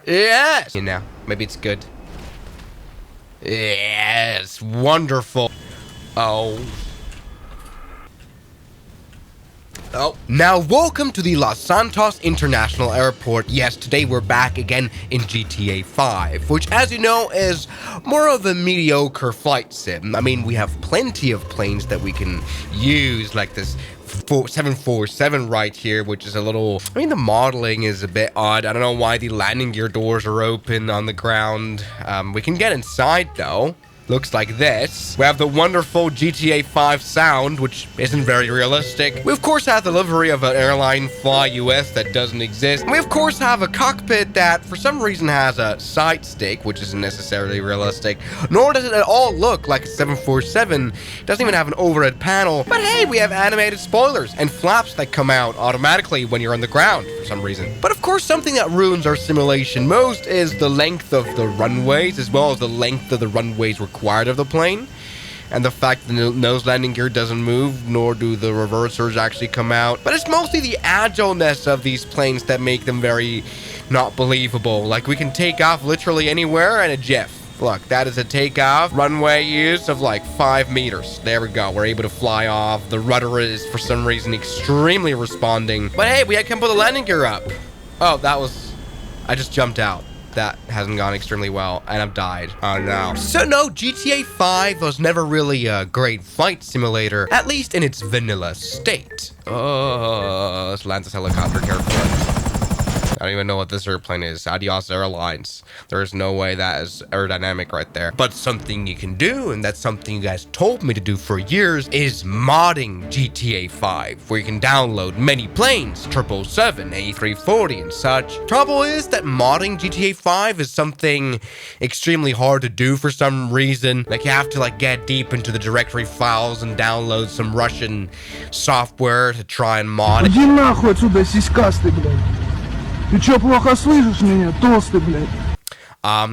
Yes. You know, maybe it's good. Yes, wonderful. Oh. Now welcome to the Los Santos International Airport. Yes, today we're back again in GTA 5, which, as you know, is more of a mediocre flight sim. I mean, we have plenty of planes that we can use, like this 747 right here, which is a little, I mean, the modeling is a bit odd. I don't know why the landing gear doors are open on the ground. We can get inside though. Looks like this. We have the wonderful GTA 5 sound, which isn't very realistic. We of course have the livery of an airline Fly US that doesn't exist. We of course have a cockpit that for some reason has a side stick, which isn't necessarily realistic. Nor does it at all look like a 747. It doesn't even have an overhead panel. But hey, we have animated spoilers and flaps that come out automatically when you're on the ground for some reason. But of course, something that ruins our simulation most is the length of the runways, as well as the length of the runways required of the plane, and the fact that the nose landing gear doesn't move, nor do the reversers actually come out. But it's mostly the agileness of these planes that make them very not believable. Like, we can take off literally anywhere in a jiff. Look, that is a takeoff runway use of like 5 meters. There we go. We're able to fly off. The rudder is for some reason extremely responding. But hey, we can put the landing gear up. Oh, that was, I just jumped out. That hasn't gone extremely well, and I've died. Oh no. So no, GTA 5 was never really a great flight simulator, at least in its vanilla state. Oh, let's land this helicopter carefully. I don't even know what this airplane is. Adios Airlines. There is no way that is aerodynamic right there. But something you can do, and that's something you guys told me to do for years, is modding GTA 5, where you can download many planes, 777, A340, and such. Trouble is that modding GTA 5 is something extremely hard to do for some reason. Like, you have to get deep into the directory files and download some Russian software to try and mod it. Иди нахуй отсюда, сиськастый, блядь. Ты чё, плохо слышишь меня, толстый, блядь?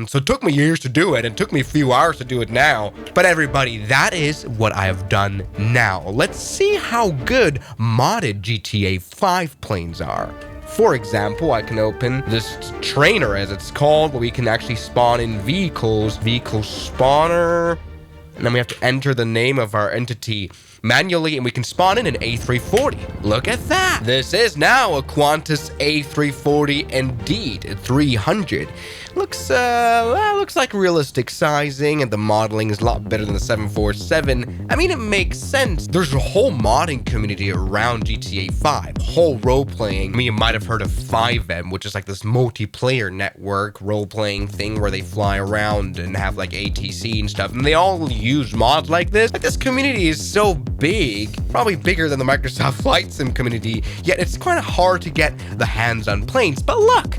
So it took me years to do it, and it took me a few hours to do it now. But everybody, that is what I have done now. Let's see how good modded GTA 5 planes are. For example, I can open this trainer, as it's called, where we can actually spawn in vehicles. Vehicle spawner. And then we have to enter the name of our entity manually, and we can spawn in an A340. Look at that. This is now a Qantas A340 indeed, 300. Looks like realistic sizing, and the modeling is a lot better than the 747. I mean, it makes sense. There's a whole modding community around GTA 5, whole role-playing. I mean, you might have heard of 5M, which is like this multiplayer network role-playing thing where they fly around and have like ATC and stuff, and they all use mods like this. Like, this community is so big, probably bigger than the Microsoft Flight Sim community, yet it's kind of hard to get the hands on planes. But look,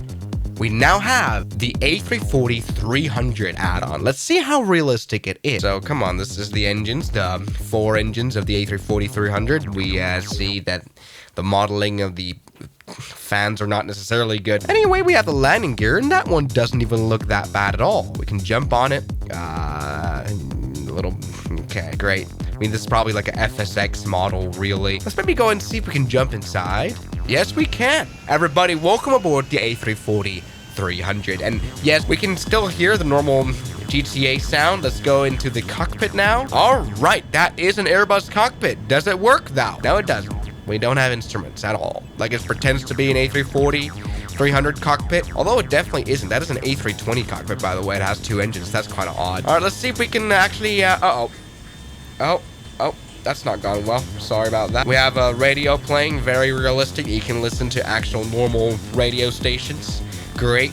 we now have the A340-300 add-on. Let's see how realistic it is. So come on, this is the engines, the 4 engines of the A340-300. We see that the modeling of the fans are not necessarily good. Anyway, we have the landing gear, and that one doesn't even look that bad at all. We can jump on it. Okay, great. I mean, this is probably like a FSX model, really. Let's maybe go and see if we can jump inside. Yes, we can. Everybody, welcome aboard the A340-300. And yes, we can still hear the normal GTA sound. Let's go into the cockpit now. All right, that is an Airbus cockpit. Does it work, though? No, it doesn't. We don't have instruments at all. Like, it pretends to be an A340-300 cockpit, although it definitely isn't. That is an A320 cockpit, by the way. It has 2 engines. That's kind of odd. All right, let's see if we can actually, Oh, that's not gone well. Sorry about that. We have a radio playing, very realistic. You can listen to actual normal radio stations. Great.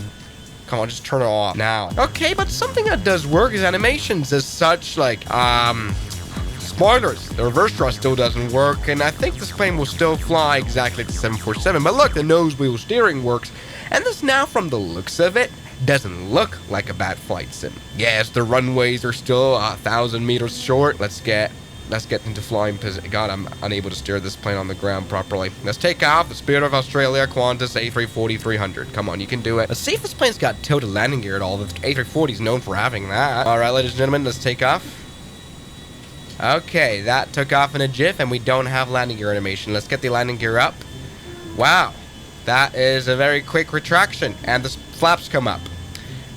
Come on, just turn it off now. Okay, but something that does work is animations as such, like, spoilers. The reverse thrust still doesn't work, and I think this plane will still fly exactly like the 747. But look, the nose wheel steering works, and this now, from the looks of it, doesn't look like a bad flight sim. Yes, the runways are still 1,000 meters short. Let's get into flying position. God, I'm unable to steer this plane on the ground properly. Let's take off. The Spirit of Australia, Qantas A340-300. Come on, you can do it. Let's see if this plane's got tilted landing gear at all. The A340 is known for having that. All right, ladies and gentlemen, let's take off. Okay, that took off in a jiff, and we don't have landing gear animation. Let's get the landing gear up. Wow. That is a very quick retraction, and the flaps come up.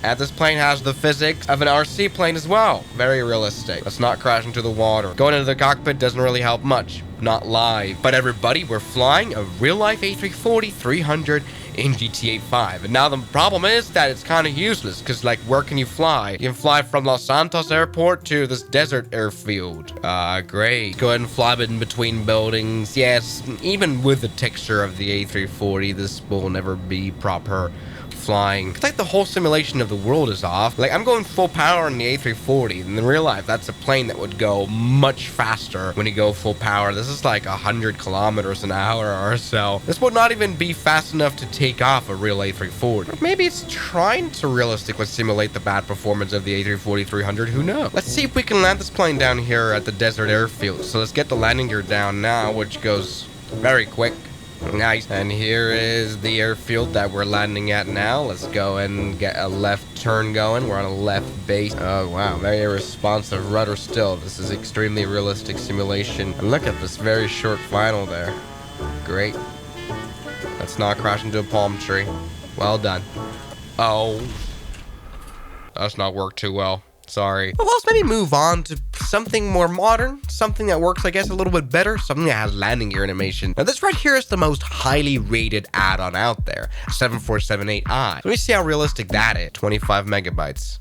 And this plane has the physics of an RC plane as well. Very realistic. Let's not crash into the water. Going into the cockpit doesn't really help much. Not live. But everybody, we're flying a real-life A330-300 in GTA 5. And now the problem is that it's kind of useless, because, like, where can you fly? You can fly from Los Santos Airport to this desert airfield. Great. Go ahead and fly in between buildings. Yes, even with the texture of the A340, this will never be proper flying. It's like the whole simulation of the world is off. Like, I'm going full power in the A340, and in real life, that's a plane that would go much faster when you go full power. This is like 100 kilometers an hour or so. This would not even be fast enough to take off a real A340. Or maybe it's trying to realistically simulate the bad performance of the A340-300. Who knows? Let's see if we can land this plane down here at the desert airfield. So let's get the landing gear down now, which goes very quick. Nice. And here is the airfield that we're landing at now. Let's go and get a left turn going. We're on a left base. Oh, wow. Very responsive rudder still. This is extremely realistic simulation. And look at this very short final there. Great. Let's not crash into a palm tree. Well done. Oh. That's not worked too well. Sorry. Well, let's maybe move on to something more modern, something that works, I guess, a little bit better, something that has landing gear animation. Now, this right here is the most highly rated add-on out there, 747-8i. Let me see how realistic that is. 25 megabytes.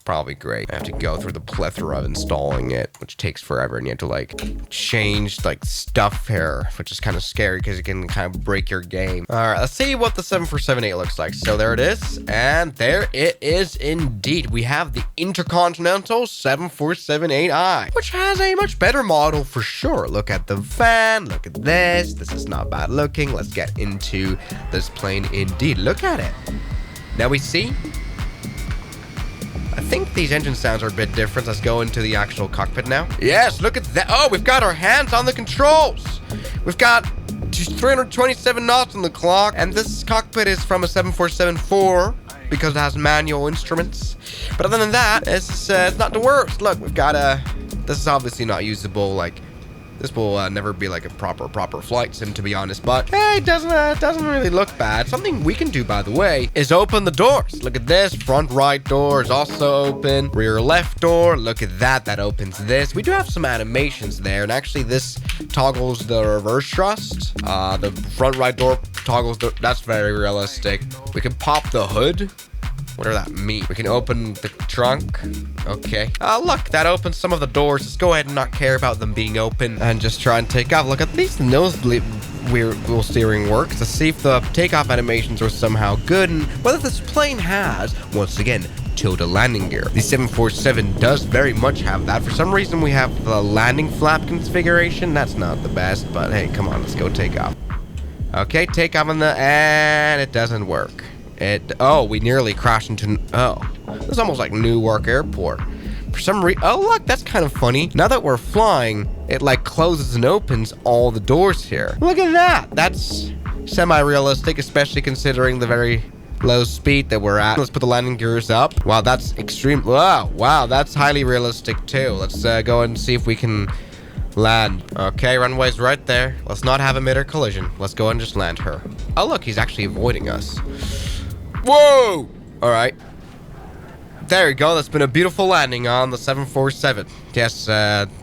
Probably great. I have to go through the plethora of installing it, which takes forever, and you have to, like, change, like, stuff here, which is kind of scary because it can kind of break your game. All right, let's see what the 747-8 looks like. So there it is, and there it is indeed. We have the Intercontinental 747-8i, which has a much better model for sure. Look at the fan, look at this. This is not bad looking. Let's get into this plane indeed. Look at it. Now we see, I think these engine sounds are a bit different. Let's go into the actual cockpit now. Yes, look at that. Oh, we've got our hands on the controls. We've got 327 knots on the clock. And this cockpit is from a 747-4 because it has manual instruments. But other than that, it's not the worst. Look, we've got this is obviously not usable. Like, this will never be like a proper flight sim, to be honest, but hey, it doesn't really look bad. Something we can do, by the way, is open the doors. Look at this. Front right door is also open. Rear left door, look at that. That opens this. We do have some animations there, and actually this toggles the reverse thrust. The front right door toggles that's very realistic. We can pop the hood. What does that mean? We can open the trunk. Okay. Look, that opens some of the doors. Let's go ahead and not care about them being open and just try and take off. Look, at least the nose wheel steering works. Let's see if the takeoff animations are somehow good and whether this plane has, once again, tilde landing gear. The 747 does very much have that. For some reason, we have the landing flap configuration. That's not the best, but hey, come on, let's go take off. Okay, take off and it doesn't work. Oh, we nearly crashed into, this is almost like Newark Airport. For some reason, oh look, that's kind of funny. Now that we're flying, it like closes and opens all the doors here. Look at that. That's semi-realistic, especially considering the very low speed that we're at. Let's put the landing gears up. Wow, that's extreme. Wow, that's highly realistic too. Let's go and see if we can land. Okay, runway's right there. Let's not have a mid-air collision. Let's go and just land her. Oh look, he's actually avoiding us. Whoa! All right. There we go. That's been a beautiful landing on the 747. Yes,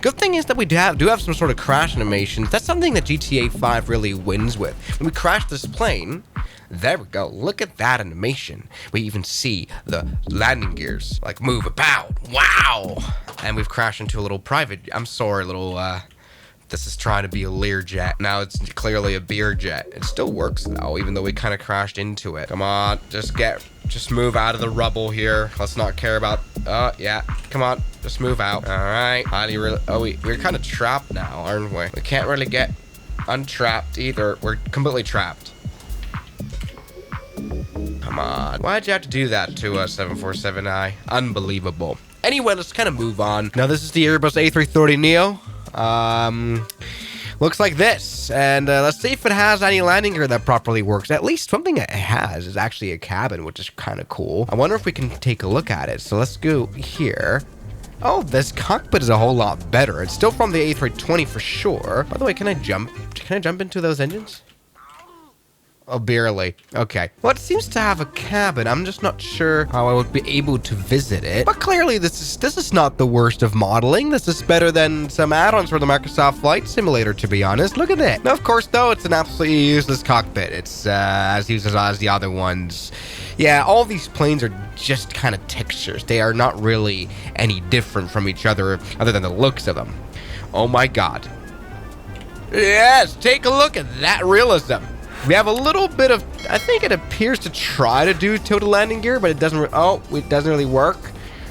good thing is that we do have some sort of crash animations. That's something that GTA 5 really wins with. When we crash this plane, there we go. Look at that animation. We even see the landing gears like move about. Wow! And we've crashed into a little this is trying to be a Learjet. Now it's clearly a beer jet. It still works though, even though we kind of crashed into it. Come on, just move out of the rubble here. Let's not care about, yeah, come on, just move out. All right, we're kind of trapped now, aren't we? We can't really get untrapped either. We're completely trapped. Come on, why'd you have to do that to us, 747i? Unbelievable. Anyway, let's kind of move on. Now this is the Airbus A330 Neo. Looks like this, and let's see if it has any landing gear that properly works. At least something it has is actually a cabin, which is kind of cool. I wonder if we can take a look at it. So let's go here. Oh, this cockpit is a whole lot better. It's still from the A320 for sure. By the way, can I jump into those engines? Oh, barely. Okay. Well, it seems to have a cabin. I'm just not sure how I would be able to visit it. But clearly, this is not the worst of modeling. This is better than some add-ons for the Microsoft Flight Simulator, to be honest. Look at it. Now, of course, though, it's an absolutely useless cockpit. It's as useless as the other ones. Yeah, all these planes are just kind of textures. They are not really any different from each other than the looks of them. Oh my god. Yes, take a look at that realism. We have a little bit of, I think it appears to try to do total landing gear, but it doesn't, it doesn't really work.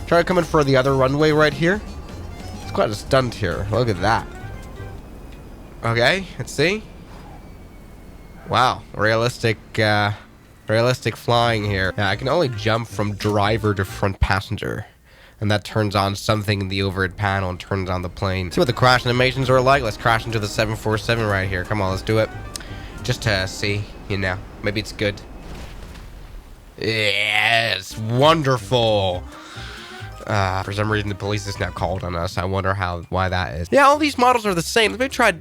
Try to come in for the other runway right here. It's quite a stunt here. Look at that. Okay, let's see. Wow, realistic flying here. Yeah, I can only jump from driver to front passenger. And that turns on something in the overhead panel and turns on the plane. See what the crash animations are like? Let's crash into the 747 right here. Come on, let's do it. Just to see, you know, maybe it's good. Yes, wonderful. For some reason, the police is now called on us. I wonder why that is. Yeah, all these models are the same. Let me try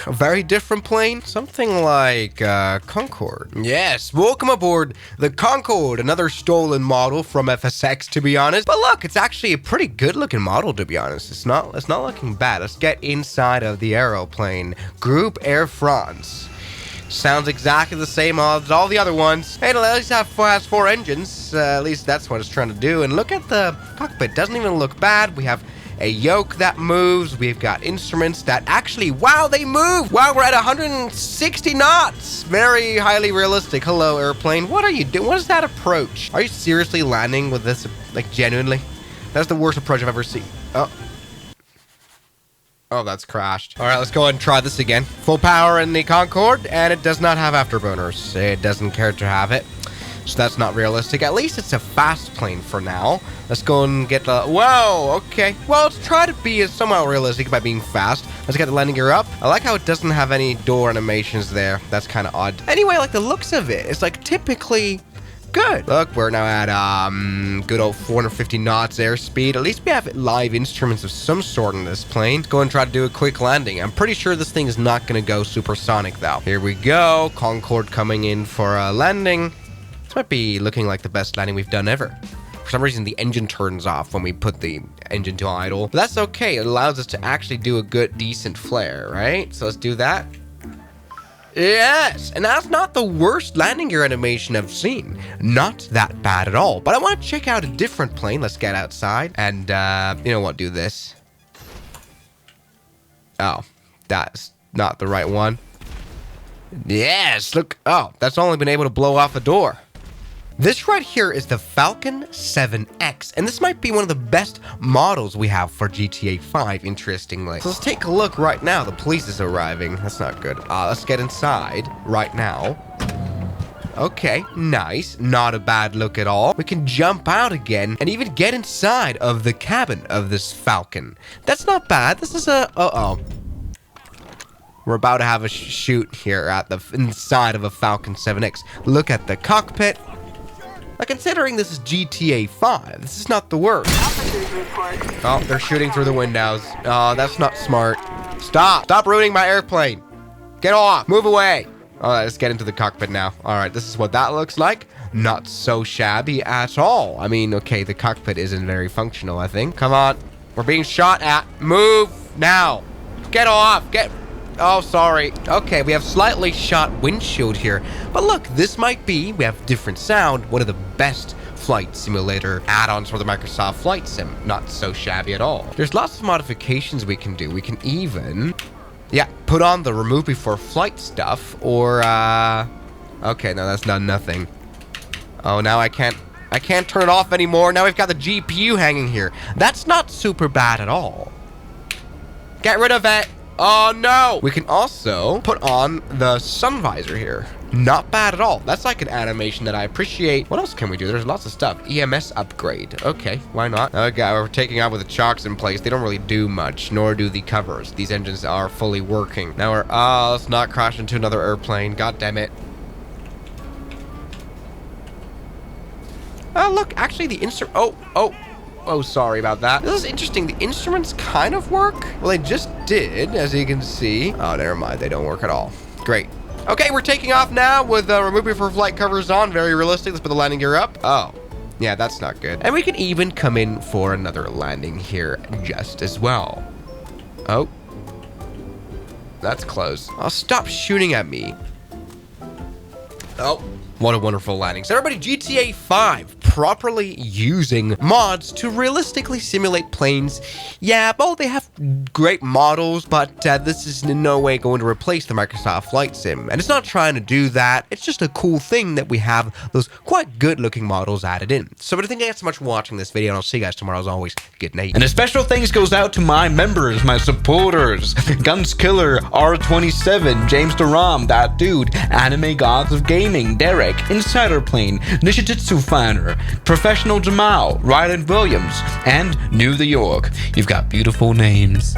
a very different plane. Something like Concorde. Yes, welcome aboard the Concorde, another stolen model from FSX, to be honest. But look, it's actually a pretty good-looking model, to be honest. It's not looking bad. Let's get inside of the aeroplane. Group Air France. Sounds exactly the same as all the other ones. Hey, at least it has 4 engines. At least that's what it's trying to do. And look at the cockpit. Doesn't even look bad. We have a yoke that moves. We've got instruments that actually, wow, they move. Wow, we're at 160 knots. Very highly realistic. Hello, airplane. What are you doing? What is that approach? Are you seriously landing with this, like, genuinely? That's the worst approach I've ever seen. Oh, that's crashed. All right, let's go ahead and try this again. Full power in the Concorde, and it does not have afterburners. It doesn't care to have it, so that's not realistic. At least it's a fast plane for now. Let's go and get the... Whoa, okay. Well, let's try to be somewhat realistic by being fast. Let's get the landing gear up. I like how it doesn't have any door animations there. That's kind of odd. Anyway, like the looks of it, it's like typically... good. Look, we're now at good old 450 knots airspeed. At least we have live instruments of some sort in this plane. Let's go and try to do a quick landing. I'm pretty sure this thing is not going to go supersonic though. Here we go. Concorde coming in for a landing. This might be looking like the best landing we've done ever. For some reason, the engine turns off when we put the engine to idle. But that's okay. It allows us to actually do a good, decent flare, right? So let's do that. Yes, and that's not the worst landing gear animation I've seen. Not that bad at all. But I want to check out a different plane. Let's get outside and, you know what, do this. Oh, that's not the right one. Yes, look. Oh, that's only been able to blow off a door. This right here is the Falcon 7X, and this might be one of the best models we have for GTA 5, interestingly. So let's take a look right now. The police is arriving. That's not good. Let's get inside right now. Okay, nice. Not a bad look at all. We can jump out again and even get inside of the cabin of this Falcon. That's not bad. This is a... Uh-oh. We're about to have a shoot here at the inside of a Falcon 7X. Look at the cockpit. Now, considering this is GTA 5, this is not the worst. Oh, they're shooting through the windows. Oh, that's not smart. Stop! Stop ruining my airplane! Get off! Move away! All right, let's get into the cockpit now. All right, this is what that looks like. Not so shabby at all. I mean, okay, the cockpit isn't very functional, I think. Come on. We're being shot at. Move now! Get off! Get... Oh, sorry. Okay, we have slightly shot windshield here. But look, this might be, we have different sound, one of the best flight simulator add-ons for the Microsoft Flight Sim. Not so shabby at all. There's lots of modifications we can do. We can even, yeah, put on the remove before flight stuff, or, okay, no, that's done nothing. Oh, now I can't turn it off anymore. Now we've got the GPU hanging here. That's not super bad at all. Get rid of it. Oh no! We can also put on the sun visor here. Not bad at all. That's like an animation that I appreciate. What else can we do? There's lots of stuff. EMS upgrade. Okay, why not? Okay, we're taking out with the chocks in place. They don't really do much, nor do the covers. These engines are fully working. Now we're, let's not crash into another airplane. God damn it. Oh, look, actually the Oh, sorry about that. This is interesting. The instruments kind of work. Well, they just did, as you can see. Oh, never mind. They don't work at all. Great. Okay, we're taking off now with removing for flight covers on. Very realistic. Let's put the landing gear up. Oh, yeah, that's not good. And we can even come in for another landing here just as well. Oh, that's close. Oh, stop shooting at me. Oh, what a wonderful landing. So everybody, GTA 5 properly using mods to realistically simulate planes. Yeah, well, they have great models, but this is in no way going to replace the Microsoft Flight Sim. And it's not trying to do that. It's just a cool thing that we have those quite good looking models added in. So I think you guys so much for watching this video, and I'll see you guys tomorrow as always. Good night. And a special thanks goes out to my members, my supporters, Guns Killer, R27, James Duram, That Dude, Anime Gods of Gaming, Derek, Insider Plane, Nishijitsu Finer, Professional Jamal, Ryland Williams, and New the York. You've got beautiful names.